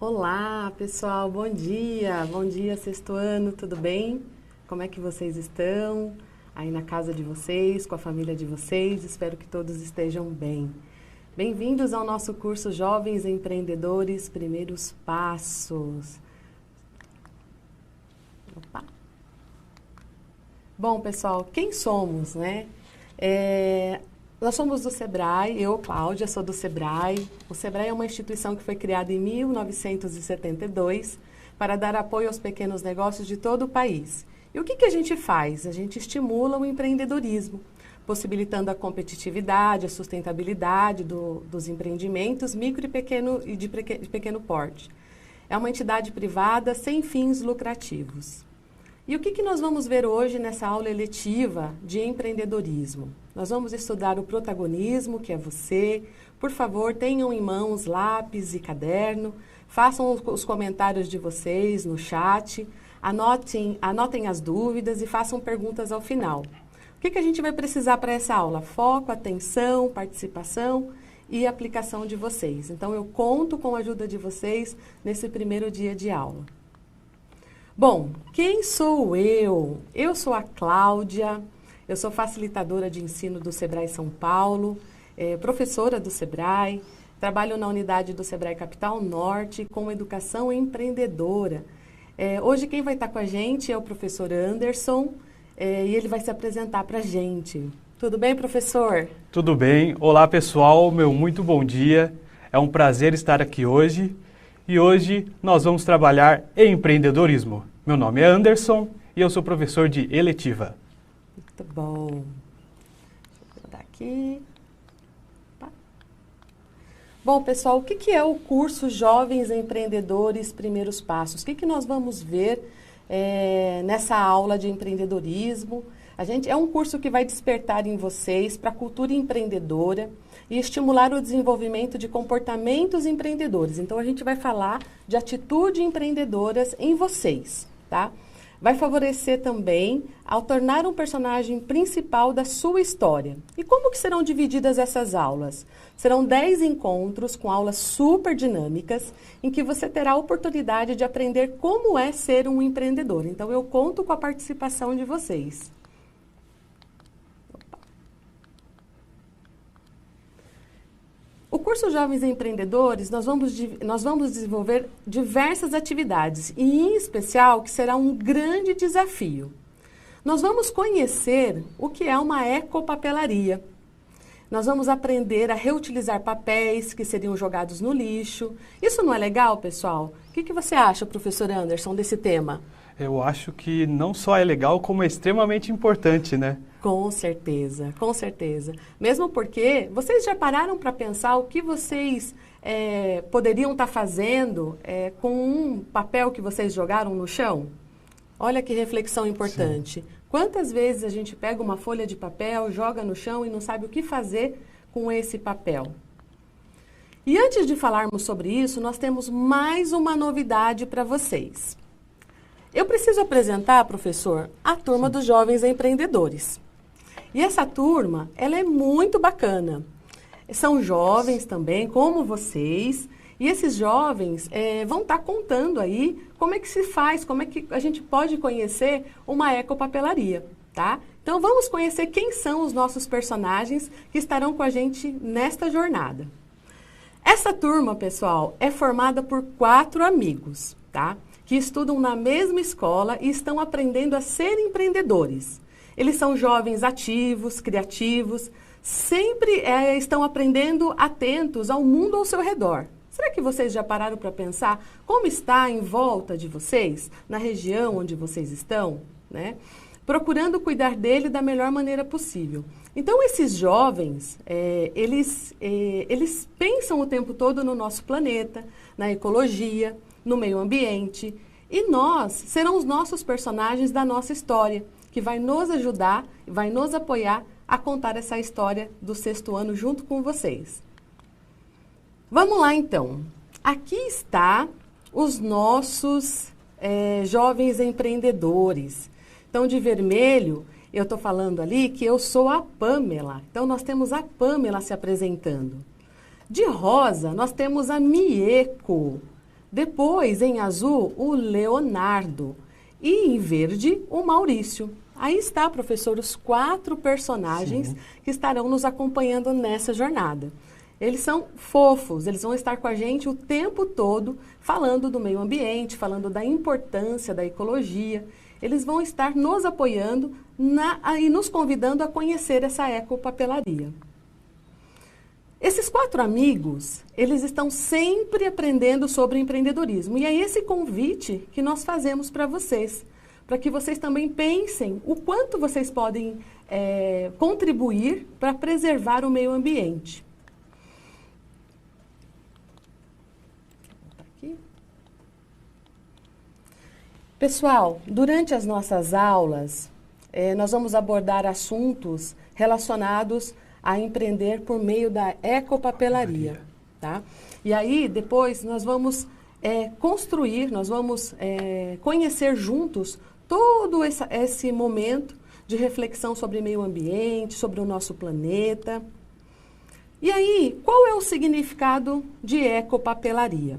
Olá, pessoal, bom dia! Bom dia, sexto ano, tudo bem? Como é que vocês estão? Aí na casa de vocês, com a família de vocês, espero que todos estejam bem. Bem-vindos ao nosso curso Jovens Empreendedores Primeiros Passos. Opa! Bom, pessoal, quem somos, né? Nós somos do Sebrae, eu, Cláudia, sou do Sebrae. O Sebrae é uma instituição que foi criada em 1972 para dar apoio aos pequenos negócios de todo o país. E o que a gente faz? A gente estimula o empreendedorismo, possibilitando a competitividade, a sustentabilidade dos empreendimentos micro e de pequeno porte. É uma entidade privada sem fins lucrativos. E o que nós vamos ver hoje nessa aula eletiva de empreendedorismo? Nós vamos estudar o protagonismo, que é você. Por favor, tenham em mãos lápis e caderno, façam os comentários de vocês no chat, anotem as dúvidas e façam perguntas ao final. O que a gente vai precisar para essa aula? Foco, atenção, participação e aplicação de vocês. Então, eu conto com a ajuda de vocês nesse primeiro dia de aula. Bom, quem sou eu? Eu sou a Cláudia, eu sou facilitadora de ensino do Sebrae São Paulo, professora do Sebrae, trabalho na unidade do Sebrae Capital Norte com educação empreendedora. Hoje quem vai estar com a gente é o professor Anderson e ele vai se apresentar para a gente. Tudo bem, professor? Tudo bem. Olá, pessoal. Muito bom dia. É um prazer estar aqui hoje. E hoje nós vamos trabalhar em empreendedorismo. Meu nome é Anderson e eu sou professor de eletiva. Muito bom. Deixa eu botar aqui. Opa. Bom, pessoal, o que é o curso Jovens Empreendedores Primeiros Passos? O que nós vamos ver nessa aula de empreendedorismo? É um curso que vai despertar em vocês para a cultura empreendedora e estimular o desenvolvimento de comportamentos empreendedores. Então, a gente vai falar de atitudes empreendedoras em vocês, tá? Vai favorecer também ao tornar um personagem principal da sua história. E como que serão divididas essas aulas? Serão 10 encontros com aulas super dinâmicas, em que você terá a oportunidade de aprender como é ser um empreendedor. Então, eu conto com a participação de vocês. O curso Jovens Empreendedores, nós vamos desenvolver diversas atividades, e em especial, que será um grande desafio. Nós vamos conhecer o que é uma ecopapelaria. Nós vamos aprender a reutilizar papéis que seriam jogados no lixo. Isso não é legal, pessoal? O que você acha, professor Anderson, desse tema? Eu acho que não só é legal, como é extremamente importante, né? Com certeza, com certeza. Mesmo porque vocês já pararam para pensar o que vocês poderiam estar fazendo com um papel que vocês jogaram no chão? Olha que reflexão importante. Sim. Quantas vezes a gente pega uma folha de papel, joga no chão e não sabe o que fazer com esse papel? E antes de falarmos sobre isso, nós temos mais uma novidade para vocês. Eu preciso apresentar, professor, a turma dos Jovens Empreendedores. E essa turma, ela é muito bacana. São jovens também, como vocês, e esses jovens vão estar contando aí como é que se faz, como é que a gente pode conhecer uma ecopapelaria, tá? Então, vamos conhecer quem são os nossos personagens que estarão com a gente nesta jornada. Essa turma, pessoal, é formada por 4 amigos, tá? Que estudam na mesma escola e estão aprendendo a ser empreendedores. Eles são jovens ativos, criativos, sempre estão aprendendo atentos ao mundo ao seu redor. Será que vocês já pararam para pensar como está em volta de vocês, na região onde vocês estão, né? Procurando cuidar dele da melhor maneira possível. Então, esses jovens, eles pensam o tempo todo no nosso planeta, na ecologia, no meio ambiente, e serão os nossos personagens da nossa história, que vai nos ajudar, vai nos apoiar a contar essa história do sexto ano junto com vocês. Vamos lá, então. Aqui está os nossos jovens empreendedores. Então, de vermelho, eu estou falando ali que eu sou a Pamela. Então, nós temos a Pamela se apresentando. De rosa, nós temos a Mieko. Depois, em azul, o Leonardo. E em verde, o Maurício. Aí está, professor, os 4 personagens que estarão nos acompanhando nessa jornada. Eles são fofos, eles vão estar com a gente o tempo todo, falando do meio ambiente, falando da importância da ecologia. Eles vão estar nos apoiando e nos convidando a conhecer essa ecopapelaria. Esses 4 amigos, eles estão sempre aprendendo sobre empreendedorismo. E é esse convite que nós fazemos para vocês, para que vocês também pensem o quanto vocês podem contribuir para preservar o meio ambiente. Pessoal, durante as nossas aulas, nós vamos abordar assuntos relacionados a empreender por meio da ecopapelaria, tá? E aí, depois, nós vamos construir, nós vamos conhecer juntos todo esse momento de reflexão sobre meio ambiente, sobre o nosso planeta. E aí, qual é o significado de ecopapelaria?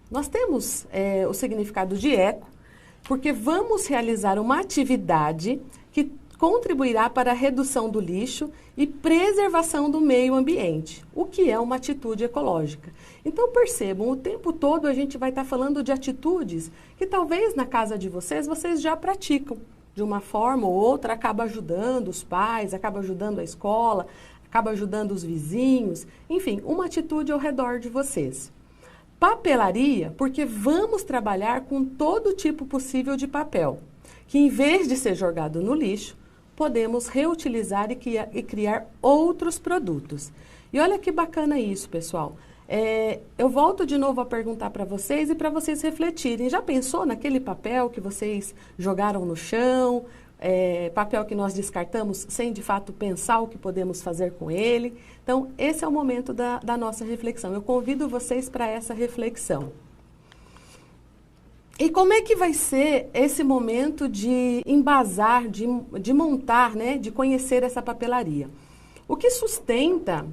Nós temos o significado de eco, porque vamos realizar uma atividade que contribuirá para a redução do lixo e preservação do meio ambiente, o que é uma atitude ecológica. Então percebam, o tempo todo a gente vai estar falando de atitudes que talvez na casa de vocês já praticam. De uma forma ou outra, acaba ajudando os pais, acaba ajudando a escola, acaba ajudando os vizinhos, enfim, uma atitude ao redor de vocês. Papelaria, porque vamos trabalhar com todo tipo possível de papel, que em vez de ser jogado no lixo, podemos reutilizar e criar outros produtos. E olha que bacana isso, pessoal. Eu volto de novo a perguntar para vocês e para vocês refletirem. Já pensou naquele papel que vocês jogaram no chão, papel que nós descartamos sem de fato pensar o que podemos fazer com ele? Então, esse é o momento da nossa reflexão. Eu convido vocês para essa reflexão. E como é que vai ser esse momento de embasar, de montar, né, de conhecer essa papelaria? O que sustenta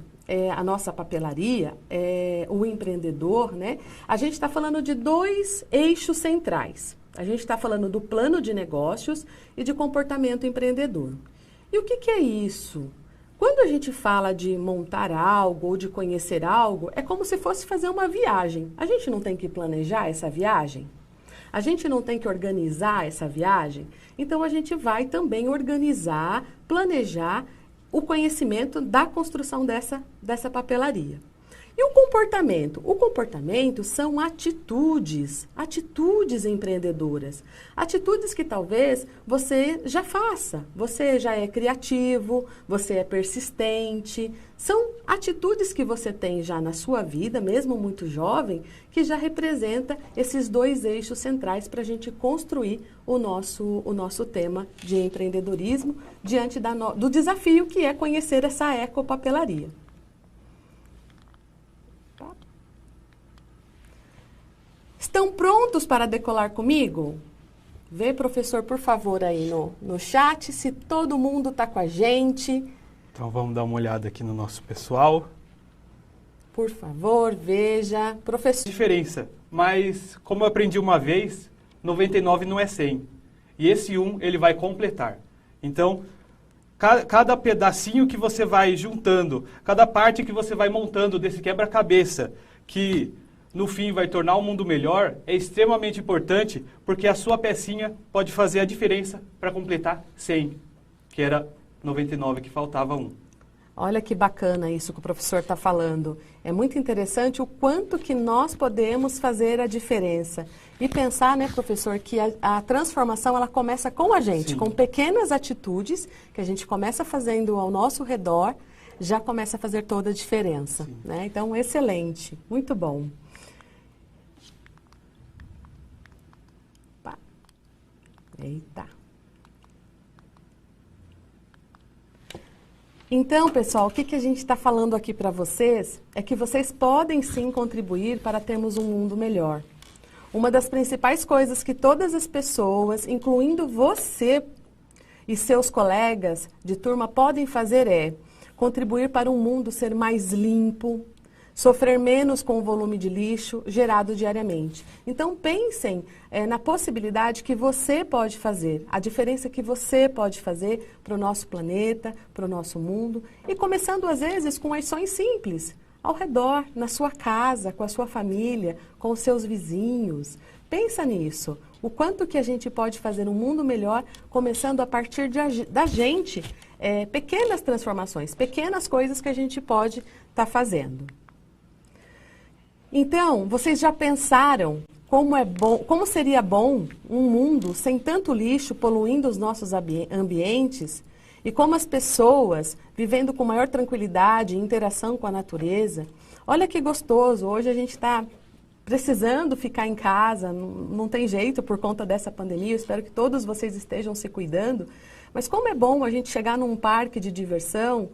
a nossa papelaria, o empreendedor, né? A gente está falando de 2 eixos centrais. A gente está falando do plano de negócios e de comportamento empreendedor. E o que é isso? Quando a gente fala de montar algo ou de conhecer algo, é como se fosse fazer uma viagem. A gente não tem que planejar essa viagem? A gente não tem que organizar essa viagem? Então, a gente vai também organizar, planejar o conhecimento da construção dessa papelaria. E o comportamento? O comportamento são atitudes empreendedoras. Atitudes que talvez você já faça. Você já é criativo, você é persistente. São atitudes que você tem já na sua vida, mesmo muito jovem, que já representa esses 2 eixos centrais para a gente construir o nosso tema de empreendedorismo diante do desafio que é conhecer essa ecopapelaria. Estão prontos para decolar comigo? Vê, professor, por favor, aí no chat, se todo mundo está com a gente. Então, vamos dar uma olhada aqui no nosso pessoal. Por favor, veja. Professor. Diferença, mas como eu aprendi uma vez, 99 não é 100. E esse 1, ele vai completar. Então, cada pedacinho que você vai juntando, cada parte que você vai montando desse quebra-cabeça, que no fim vai tornar o mundo melhor, é extremamente importante, porque a sua pecinha pode fazer a diferença para completar 100, que era 99, que faltava 1. Olha que bacana isso que o professor está falando. É muito interessante o quanto que nós podemos fazer a diferença. E pensar, né, professor, que a transformação ela começa com a gente, com pequenas atitudes que a gente começa fazendo ao nosso redor, já começa a fazer toda a diferença. Né? Então, excelente, muito bom. Eita. Então, pessoal, o que a gente está falando aqui para vocês é que vocês podem sim contribuir para termos um mundo melhor. Uma das principais coisas que todas as pessoas, incluindo você e seus colegas de turma, podem fazer é contribuir para um mundo ser mais limpo, sofrer menos com o volume de lixo gerado diariamente. Então, pensem na possibilidade que você pode fazer, a diferença que você pode fazer para o nosso planeta, para o nosso mundo, e começando, às vezes, com ações simples, ao redor, na sua casa, com a sua família, com os seus vizinhos. Pensa nisso, o quanto que a gente pode fazer um mundo melhor, começando a partir da gente, pequenas transformações, pequenas coisas que a gente pode estar fazendo. Então, vocês já pensaram como seria bom um mundo sem tanto lixo poluindo os nossos ambientes e como as pessoas vivendo com maior tranquilidade e interação com a natureza? Olha que gostoso, hoje a gente está precisando ficar em casa, não tem jeito por conta dessa pandemia, eu espero que todos vocês estejam se cuidando, mas como é bom a gente chegar num parque de diversão,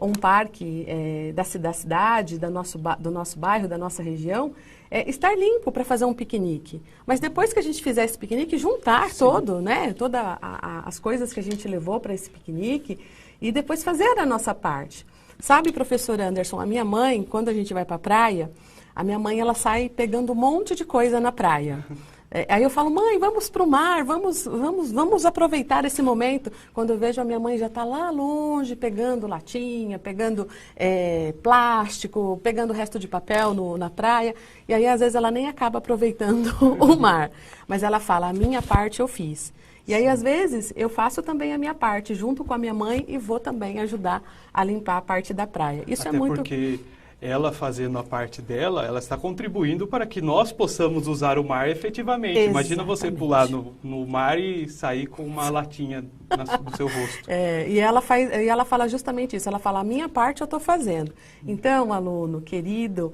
ou um parque da cidade, do nosso bairro, da nossa região, estar limpo para fazer um piquenique. Mas depois que a gente fizer esse piquenique, juntar todas as coisas que a gente levou para esse piquenique e depois fazer a nossa parte. Sabe, professor Anderson, a minha mãe, quando a gente vai para a praia, a minha mãe, ela sai pegando um monte de coisa na praia. Aí eu falo, mãe, vamos para o mar, vamos aproveitar esse momento. Quando eu vejo a minha mãe já está lá longe, pegando latinha, pegando plástico, pegando resto de papel na praia. E aí, às vezes, ela nem acaba aproveitando o mar. Mas ela fala, a minha parte eu fiz. E aí, às vezes, eu faço também a minha parte, junto com a minha mãe, e vou também ajudar a limpar a parte da praia. Isso Até é muito... porque ela fazendo a parte dela, ela está contribuindo para que nós possamos usar o mar efetivamente. Exatamente. Imagina você pular no mar e sair com uma latinha do seu rosto. E ela fala justamente isso, ela fala, a minha parte eu estou fazendo. Então, aluno querido,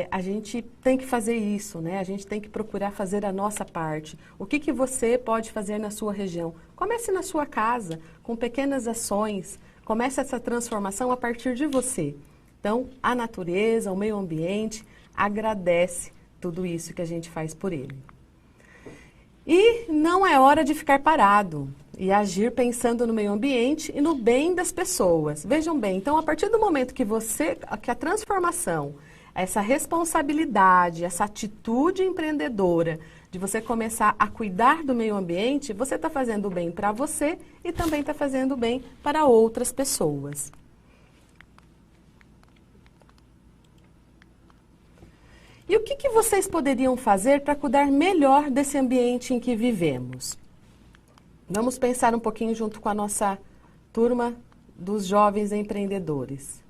a gente tem que fazer isso, né? A gente tem que procurar fazer a nossa parte. O que você pode fazer na sua região? Comece na sua casa, com pequenas ações, comece essa transformação a partir de você. Então, a natureza, o meio ambiente, agradece tudo isso que a gente faz por ele. E não é hora de ficar parado e agir pensando no meio ambiente e no bem das pessoas. Vejam bem, então, a partir do momento que a transformação, essa responsabilidade, essa atitude empreendedora de você começar a cuidar do meio ambiente, você está fazendo bem para você e também está fazendo bem para outras pessoas. E o que vocês poderiam fazer para cuidar melhor desse ambiente em que vivemos? Vamos pensar um pouquinho junto com a nossa turma dos jovens empreendedores.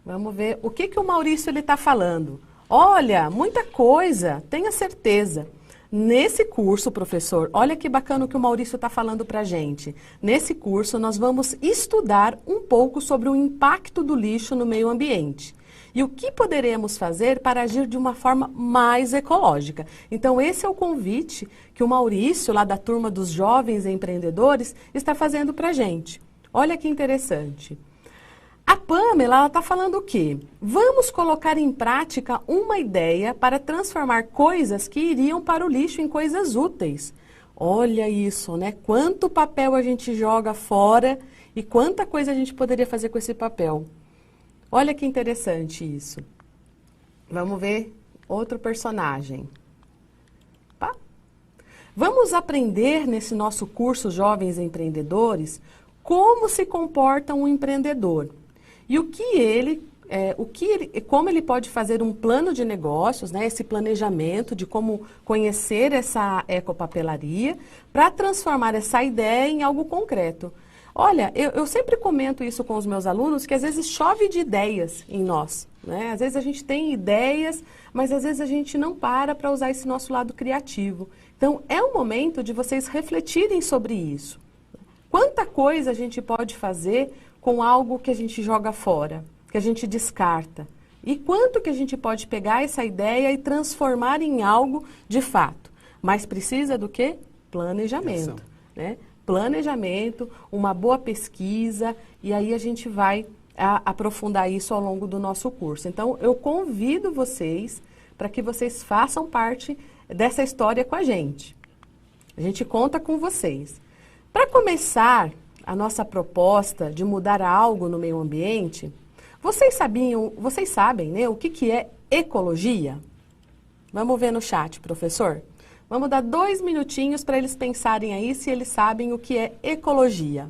Vamos ver o que o Maurício está falando. Olha, muita coisa, tenha certeza. Nesse curso, professor, olha que bacana o que o Maurício está falando para a gente. Nesse curso, nós vamos estudar um pouco sobre o impacto do lixo no meio ambiente. E o que poderemos fazer para agir de uma forma mais ecológica? Então, esse é o convite que o Maurício, lá da turma dos jovens empreendedores, está fazendo para a gente. Olha que interessante. A Pamela, ela está falando o quê? Vamos colocar em prática uma ideia para transformar coisas que iriam para o lixo em coisas úteis. Olha isso, né? Quanto papel a gente joga fora e quanta coisa a gente poderia fazer com esse papel. Olha que interessante isso. Vamos ver outro personagem. Opa. Vamos aprender nesse nosso curso Jovens Empreendedores como se comporta um empreendedor e como ele pode fazer um plano de negócios, né, esse planejamento de como conhecer essa ecopapelaria para transformar essa ideia em algo concreto. Olha, eu sempre comento isso com os meus alunos, que às vezes chove de ideias em nós, né? Às vezes a gente tem ideias, mas às vezes a gente não para usar esse nosso lado criativo. Então, é o momento de vocês refletirem sobre isso. Quanta coisa a gente pode fazer com algo que a gente joga fora, que a gente descarta? E quanto que a gente pode pegar essa ideia e transformar em algo de fato? Mas precisa do quê? Planejamento, né? Planejamento, uma boa pesquisa, e aí a gente vai aprofundar isso ao longo do nosso curso. Então, eu convido vocês para que vocês façam parte dessa história com a gente. A gente conta com vocês. Para começar a nossa proposta de mudar algo no meio ambiente, Vocês sabem, né, o que é ecologia? Vamos ver no chat, professor. Vamos dar 2 minutinhos para eles pensarem aí se eles sabem o que é ecologia.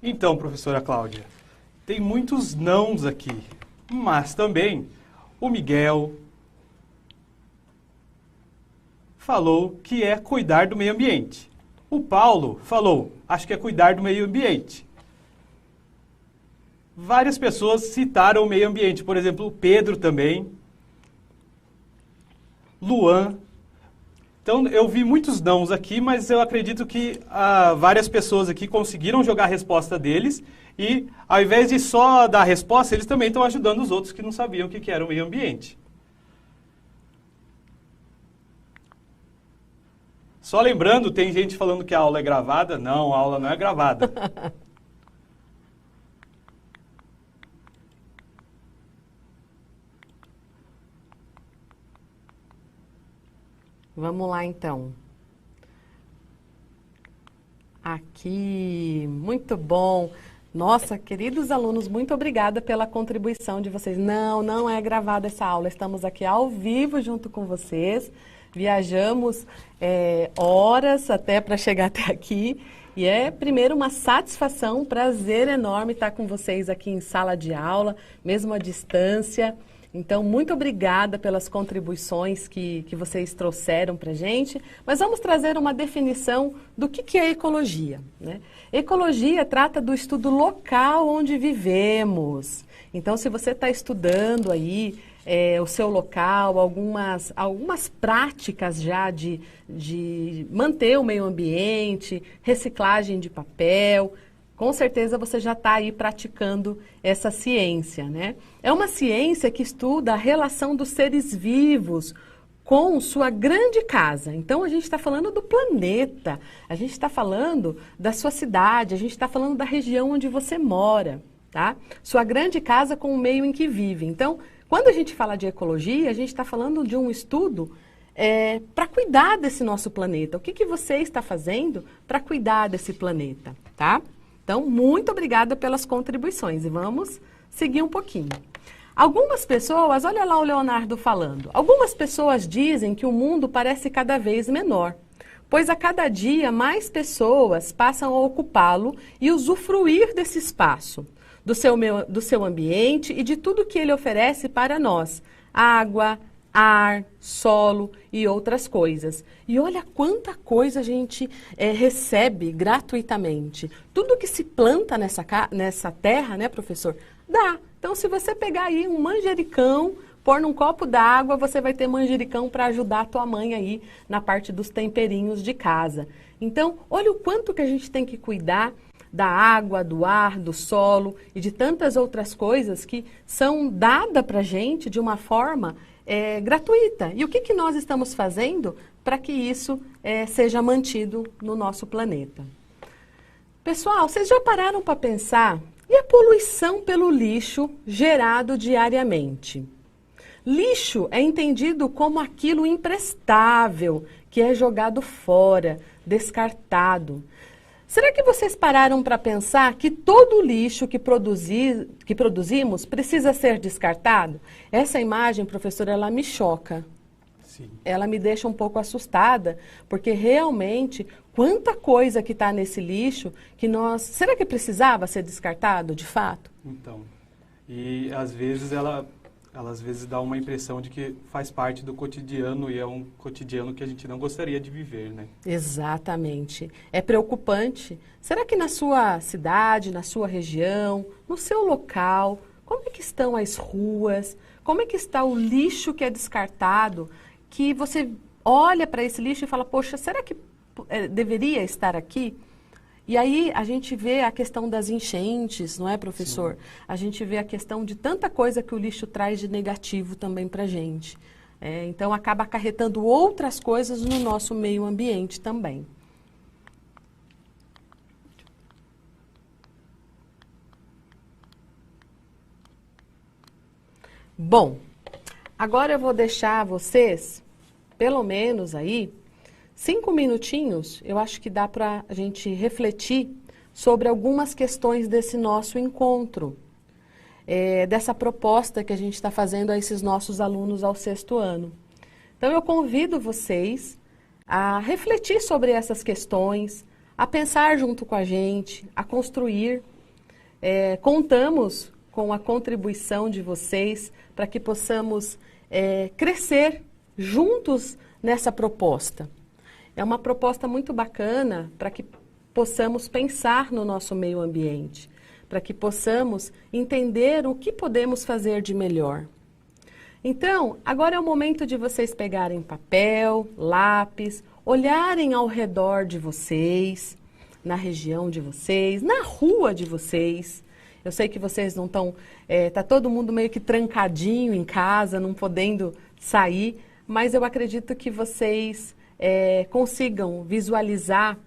Então, professora Cláudia, tem muitos nãos aqui, mas também o Miguel falou que é cuidar do meio ambiente. O Paulo falou, acho que é cuidar do meio ambiente. Várias pessoas citaram o meio ambiente, por exemplo, o Pedro também, Luan. Então, eu vi muitos nãos aqui, mas eu acredito que várias pessoas aqui conseguiram jogar a resposta deles e, ao invés de só dar a resposta, eles também estão ajudando os outros que não sabiam o que era o meio ambiente. Só lembrando, tem gente falando que a aula é gravada. Não, a aula não é gravada. Vamos lá, então. Aqui, muito bom. Nossa, queridos alunos, muito obrigada pela contribuição de vocês. Não é gravada essa aula, estamos aqui ao vivo junto com vocês. Viajamos horas até para chegar até aqui. E é, primeiro, uma satisfação, um prazer enorme estar com vocês aqui em sala de aula, mesmo à distância. Então, muito obrigada pelas contribuições que vocês trouxeram para a gente. Mas vamos trazer uma definição do que é ecologia, né? Ecologia trata do estudo local onde vivemos. Então, se você está estudando aí o seu local, algumas práticas já de manter o meio ambiente, reciclagem de papel, com certeza você já está aí praticando essa ciência, né? É uma ciência que estuda a relação dos seres vivos com sua grande casa. Então, a gente está falando do planeta, a gente está falando da sua cidade, a gente está falando da região onde você mora, tá? Sua grande casa com o meio em que vive. Então, quando a gente fala de ecologia, a gente está falando de um estudo para cuidar desse nosso planeta. O que você está fazendo para cuidar desse planeta, tá? Então, muito obrigada pelas contribuições e vamos seguir um pouquinho. Algumas pessoas, olha lá o Leonardo falando, algumas pessoas dizem que o mundo parece cada vez menor, pois a cada dia mais pessoas passam a ocupá-lo e usufruir desse espaço, do seu ambiente e de tudo que ele oferece para nós, água, ar, solo e outras coisas. E olha quanta coisa a gente recebe gratuitamente. Tudo que se planta nessa terra, né, professor, dá. Então, se você pegar aí um manjericão, pôr num copo d'água, você vai ter manjericão para ajudar a tua mãe aí na parte dos temperinhos de casa. Então, olha o quanto que a gente tem que cuidar da água, do ar, do solo e de tantas outras coisas que são dadas para a gente de uma forma gratuita. E o que nós estamos fazendo para que isso seja mantido no nosso planeta? Pessoal, vocês já pararam para pensar? E a poluição pelo lixo gerado diariamente? Lixo é entendido como aquilo imprestável que é jogado fora, descartado. Será que vocês pararam para pensar que todo o lixo que produzimos precisa ser descartado? Essa imagem, professora, ela me choca. Sim. Ela me deixa um pouco assustada, porque realmente, quanta coisa que está nesse lixo que nós... Será que precisava ser descartado, de fato? Então, e às vezes ela às vezes dá uma impressão de que faz parte do cotidiano e é um cotidiano que a gente não gostaria de viver, né? Exatamente. É preocupante. Será que na sua cidade, na sua região, no seu local, como é que estão as ruas? Como é que está o lixo que é descartado? Que você olha para esse lixo e fala, poxa, será que deveria estar aqui? E aí a gente vê a questão das enchentes, não é, professor? Sim. A gente vê a questão de tanta coisa que o lixo traz de negativo também para a gente. Então acaba acarretando outras coisas no nosso meio ambiente também. Bom, agora eu vou deixar vocês, pelo menos aí, 5 minutinhos, eu acho que dá para a gente refletir sobre algumas questões desse nosso encontro, dessa proposta que a gente está fazendo a esses nossos alunos ao 6º ano. Então, eu convido vocês a refletir sobre essas questões, a pensar junto com a gente, a construir. Contamos com a contribuição de vocês para que possamos crescer juntos nessa proposta. É uma proposta muito bacana para que possamos pensar no nosso meio ambiente, para que possamos entender o que podemos fazer de melhor. Então, agora é o momento de vocês pegarem papel, lápis, olharem ao redor de vocês, na região de vocês, na rua de vocês. Eu sei que vocês não estão... Está todo mundo meio que trancadinho em casa, não podendo sair, mas eu acredito que vocês... consigam visualizar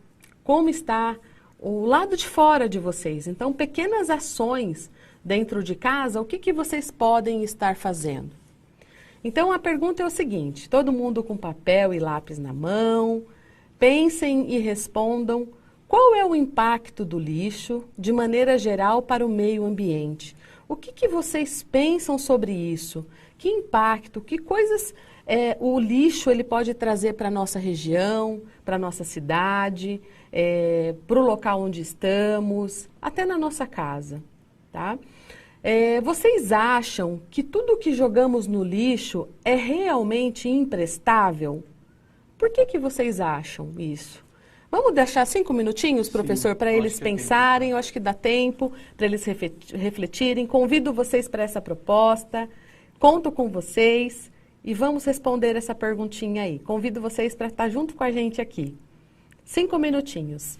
como está o lado de fora de vocês. Então, pequenas ações dentro de casa, o que vocês podem estar fazendo? Então, a pergunta é o seguinte, todo mundo com papel e lápis na mão, pensem e respondam qual é o impacto do lixo, de maneira geral, para o meio ambiente. O que vocês pensam sobre isso? Que impacto, que coisas... o lixo ele pode trazer para a nossa região, para a nossa cidade, para o local onde estamos, até na nossa casa, tá? Vocês acham que tudo que jogamos no lixo é realmente imprestável? Por que vocês acham isso? Vamos deixar 5 minutinhos, professor, para eles pensarem, eu acho que dá tempo para eles refletirem. Convido vocês para essa proposta, conto com vocês. E vamos responder essa perguntinha aí. Convido vocês para estar junto com a gente aqui. 5 minutinhos.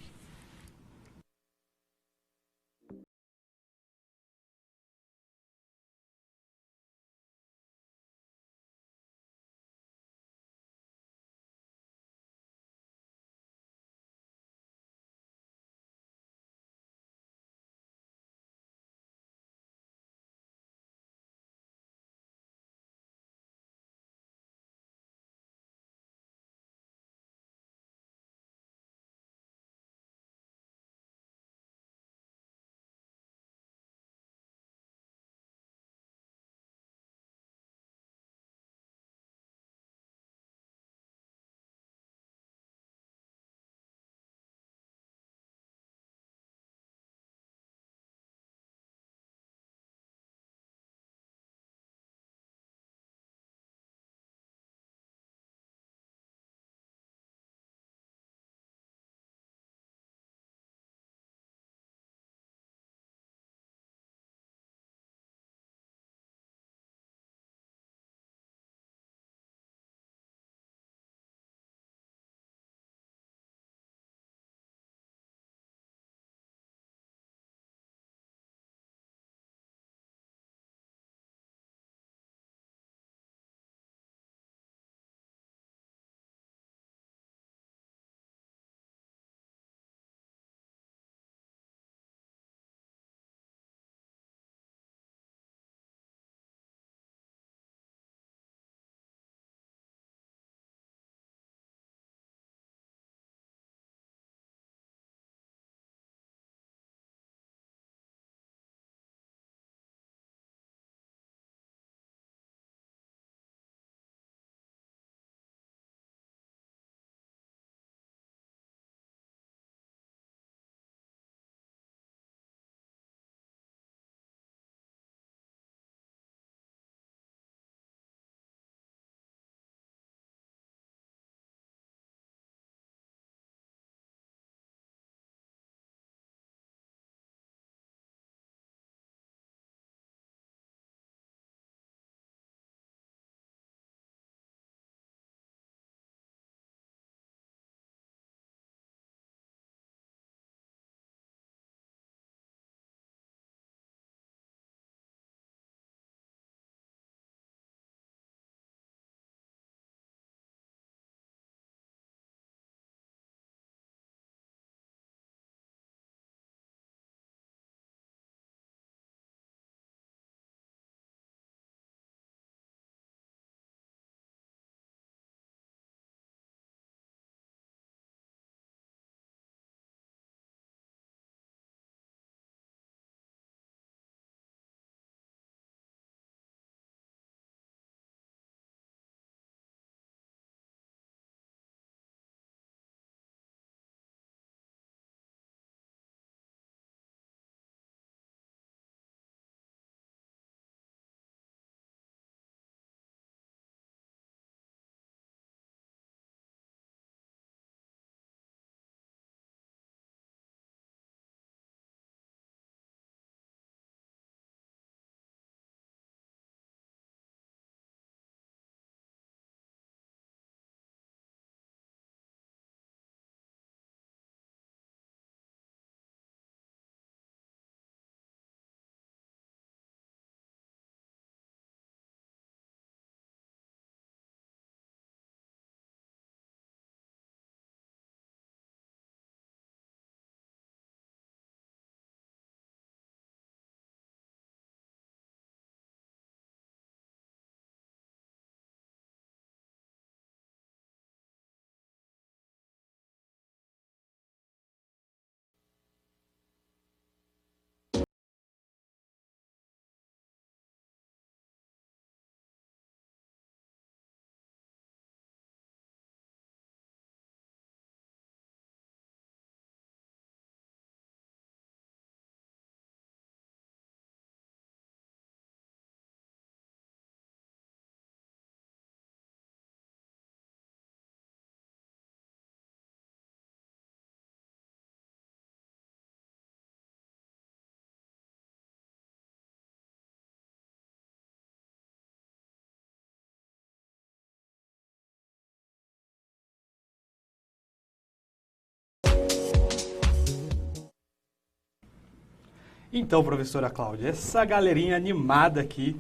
Então, professora Cláudia, essa galerinha animada aqui,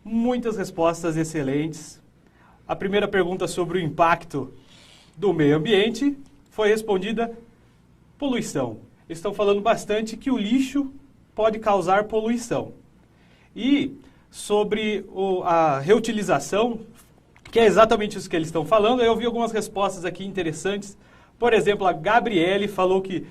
muitas respostas excelentes. A primeira pergunta sobre o impacto do meio ambiente foi respondida: poluição. Estão falando bastante que o lixo pode causar poluição. E sobre a reutilização, que é exatamente isso que eles estão falando, eu vi algumas respostas aqui interessantes. Por exemplo, a Gabriele falou que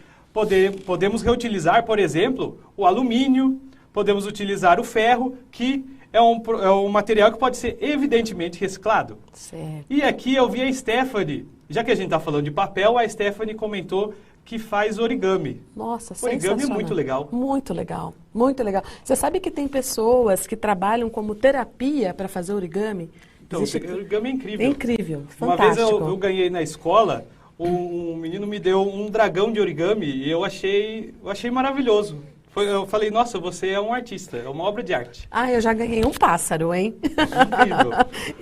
podemos reutilizar, por exemplo, o alumínio, podemos utilizar o ferro, que é um material que pode ser evidentemente reciclado. Certo. E aqui eu vi a Stephanie, já que a gente está falando de papel, a Stephanie comentou que faz origami. Nossa, origami sensacional. é muito legal. Muito legal, muito legal. Você sabe que tem pessoas que trabalham como terapia para fazer origami? Então, origami é incrível. É incrível, Uma fantástico. vez eu ganhei na escola, um menino me deu um dragão de origami e eu achei maravilhoso. Eu falei, nossa, você é um artista, é uma obra de arte. Ah, eu já ganhei um pássaro, hein? Incrível.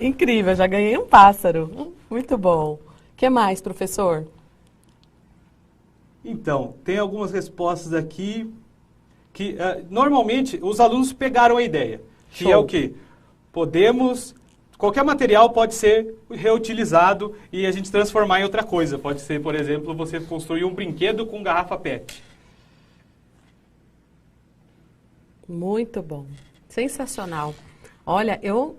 Incrível, já ganhei um pássaro. Muito bom. O que mais, professor? Então, tem algumas respostas aqui que, normalmente, os alunos pegaram a ideia. Que Show. é o quê? Qualquer material pode ser reutilizado e a gente transformar em outra coisa. Pode ser, por exemplo, você construir um brinquedo com garrafa PET. Muito bom. Sensacional. Olha, eu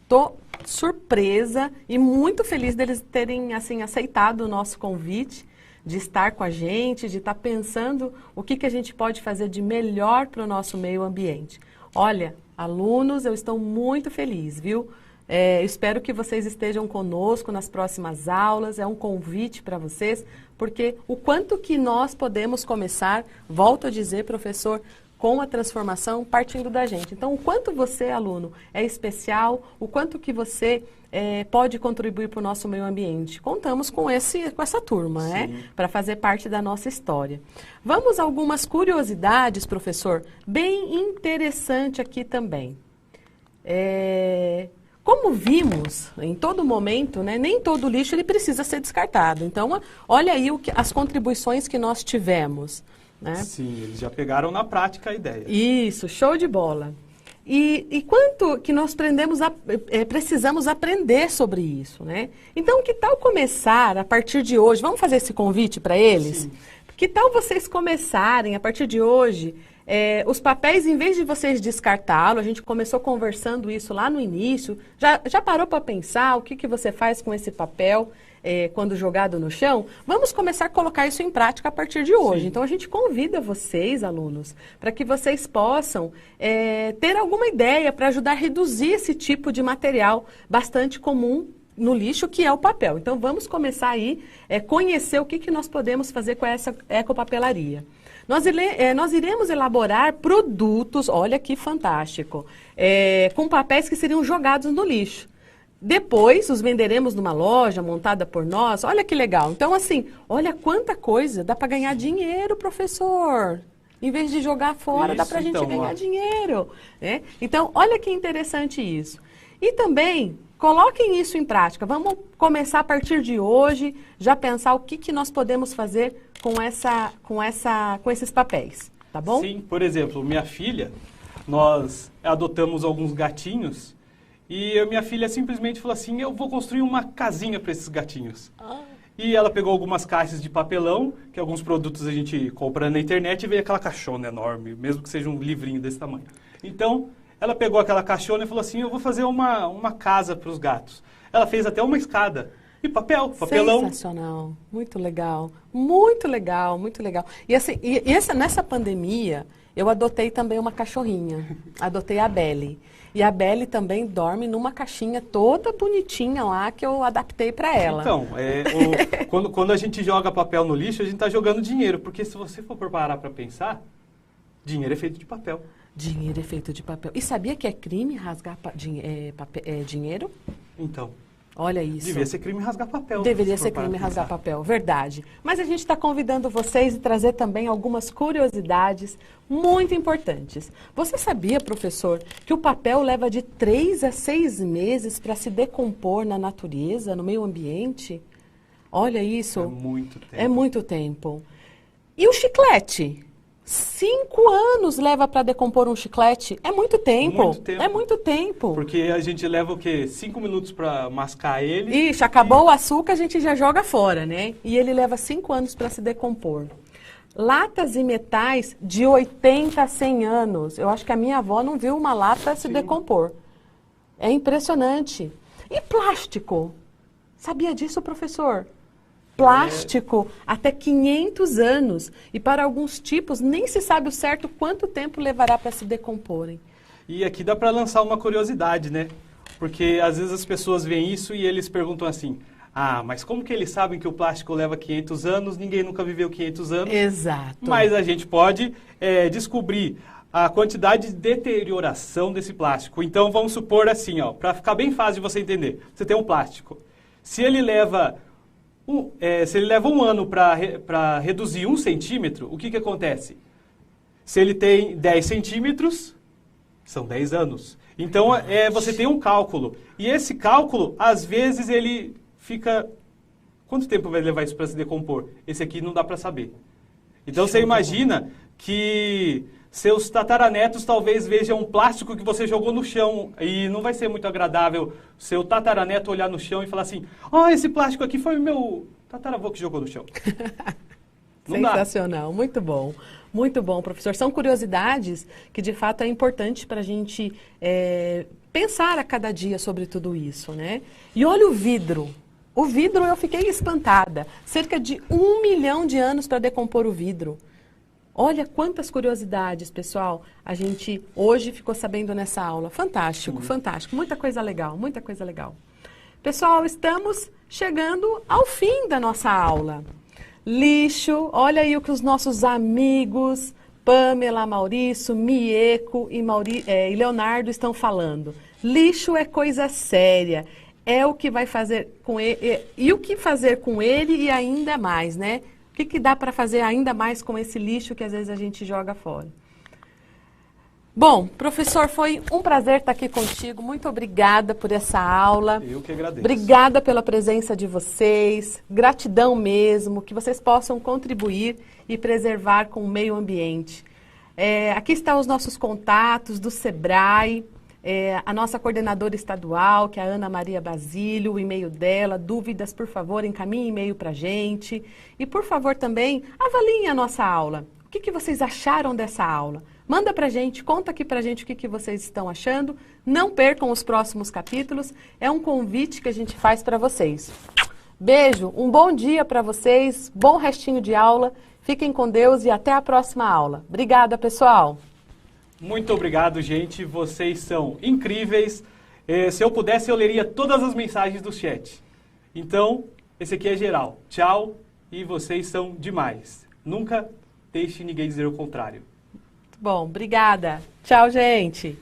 tô surpresa e muito feliz deles terem assim aceitado o nosso convite de estar com a gente, de estar pensando o que a gente pode fazer de melhor para o nosso meio ambiente. Olha, alunos, eu estou muito feliz, viu? Eu espero que vocês estejam conosco nas próximas aulas, é um convite para vocês, porque o quanto que nós podemos começar, volto a dizer, professor, com a transformação partindo da gente. Então, o quanto você, aluno, é especial, o quanto que você pode contribuir para o nosso meio ambiente. Contamos com essa turma, né? Para fazer parte da nossa história. Vamos a algumas curiosidades, professor, bem interessante aqui também. Como vimos em todo momento, né, nem todo lixo ele precisa ser descartado. Então, olha aí as contribuições que nós tivemos. Né? Sim, eles já pegaram na prática a ideia. Isso, show de bola. E quanto que nós precisamos aprender sobre isso, né? Então, que tal começar a partir de hoje? Vamos fazer esse convite para eles? Sim. Que tal vocês começarem a partir de hoje? Os papéis, em vez de vocês descartá-lo, a gente começou conversando isso lá no início, já parou para pensar o que você faz com esse papel quando jogado no chão? Vamos começar a colocar isso em prática a partir de hoje. Sim. Então, a gente convida vocês, alunos, para que vocês possam ter alguma ideia para ajudar a reduzir esse tipo de material bastante comum no lixo, que é o papel. Então, vamos começar aí conhecer o que nós podemos fazer com essa ecopapelaria. Nós iremos elaborar produtos, olha que fantástico, com papéis que seriam jogados no lixo. Depois, os venderemos numa loja montada por nós. Olha que legal. Então, assim, olha quanta coisa. Dá para ganhar dinheiro, professor. Em vez de jogar fora, dá para a gente ganhar dinheiro. Né? Então, olha que interessante isso. E também, coloquem isso em prática. Vamos começar a partir de hoje, já pensar o que nós podemos fazer com esses papéis. Tá bom? Sim, por exemplo, minha filha, nós adotamos alguns gatinhos. E a minha filha simplesmente falou assim, eu vou construir uma casinha para esses gatinhos. E ela pegou algumas caixas de papelão, que alguns produtos a gente compra na internet, e veio aquela caixona enorme, mesmo que seja um livrinho desse tamanho. Então, ela pegou aquela caixona e falou assim, eu vou fazer uma casa para os gatos. Ela fez até uma escada. E papelão. Sensacional, muito legal, muito legal, muito legal. E assim, nessa pandemia, eu adotei também uma cachorrinha, adotei a Belle. E a Belle também dorme numa caixinha toda bonitinha lá que eu adaptei para ela. Então, quando a gente joga papel no lixo, a gente está jogando dinheiro. Porque se você for parar para pensar, dinheiro é feito de papel. Dinheiro é feito de papel. E sabia que é crime rasgar dinheiro? Então, olha isso. devia ser crime rasgar papel. Deveria ser crime rasgar papel, verdade. Mas a gente está convidando vocês a trazer também algumas curiosidades muito importantes. Você sabia, professor, que o papel leva de 3 a 6 meses para se decompor na natureza, no meio ambiente? Olha isso. É muito tempo. É muito tempo. E o chiclete? 5 anos leva para decompor um chiclete. É muito tempo. Muito tempo. É muito tempo. Porque a gente leva o quê? 5 minutos para mascar ele. Ixi, acabou o açúcar, a gente já joga fora, né? E ele leva 5 anos para se decompor. Latas e metais de 80 a 100 anos. Eu acho que a minha avó não viu uma lata se decompor. É impressionante. E plástico? Sabia disso, professor? Plástico, até 500 anos. E para alguns tipos, nem se sabe o certo quanto tempo levará para se decomporem. E aqui dá para lançar uma curiosidade, né? Porque às vezes as pessoas veem isso e eles perguntam assim, mas como que eles sabem que o plástico leva 500 anos? Ninguém nunca viveu 500 anos. Exato. Mas a gente pode descobrir a quantidade de deterioração desse plástico. Então vamos supor assim, para ficar bem fácil de você entender. Você tem um plástico. Se ele leva um ano para reduzir 1 centímetro, o que acontece? Se ele tem 10 centímetros, são 10 anos. Então, você tem um cálculo. E esse cálculo, às vezes, ele fica... Quanto tempo vai levar isso para se decompor? Esse aqui não dá para saber. Então, você imagina que seus tataranetos talvez vejam um plástico que você jogou no chão e não vai ser muito agradável seu tataraneto olhar no chão e falar assim, esse plástico aqui foi o meu tataravô que jogou no chão. Sensacional, muito bom. Muito bom, professor. São curiosidades que, de fato, é importante para a gente pensar a cada dia sobre tudo isso, né? E olha o vidro. O vidro, eu fiquei espantada. Cerca de 1 milhão de anos para decompor o vidro. Olha quantas curiosidades, pessoal, a gente hoje ficou sabendo nessa aula. Fantástico, fantástico. Muita coisa legal, muita coisa legal. Pessoal, estamos chegando ao fim da nossa aula. Lixo, olha aí o que os nossos amigos Pamela, Maurício, Mieco e Leonardo estão falando. Lixo é coisa séria, é o que vai fazer com ele, e o que fazer com ele e ainda mais, né? O que dá para fazer ainda mais com esse lixo que às vezes a gente joga fora? Bom, professor, foi um prazer estar aqui contigo. Muito obrigada por essa aula. Eu que agradeço. Obrigada pela presença de vocês. Gratidão mesmo, que vocês possam contribuir e preservar com o meio ambiente. Aqui estão os nossos contatos do SEBRAE, a nossa coordenadora estadual, que é a Ana Maria Basílio, o e-mail dela. Dúvidas, por favor, encaminhe e-mail para a gente. E, por favor, também avaliem a nossa aula. O que vocês acharam dessa aula? Manda pra gente, conta aqui pra gente o que vocês estão achando. Não percam os próximos capítulos. É um convite que a gente faz para vocês. Beijo, um bom dia para vocês, bom restinho de aula. Fiquem com Deus e até a próxima aula. Obrigada, pessoal. Muito obrigado, gente. Vocês são incríveis. Se eu pudesse, eu leria todas as mensagens do chat. Então, esse aqui é geral. Tchau e vocês são demais. Nunca deixe ninguém dizer o contrário. Bom, obrigada. Tchau, gente.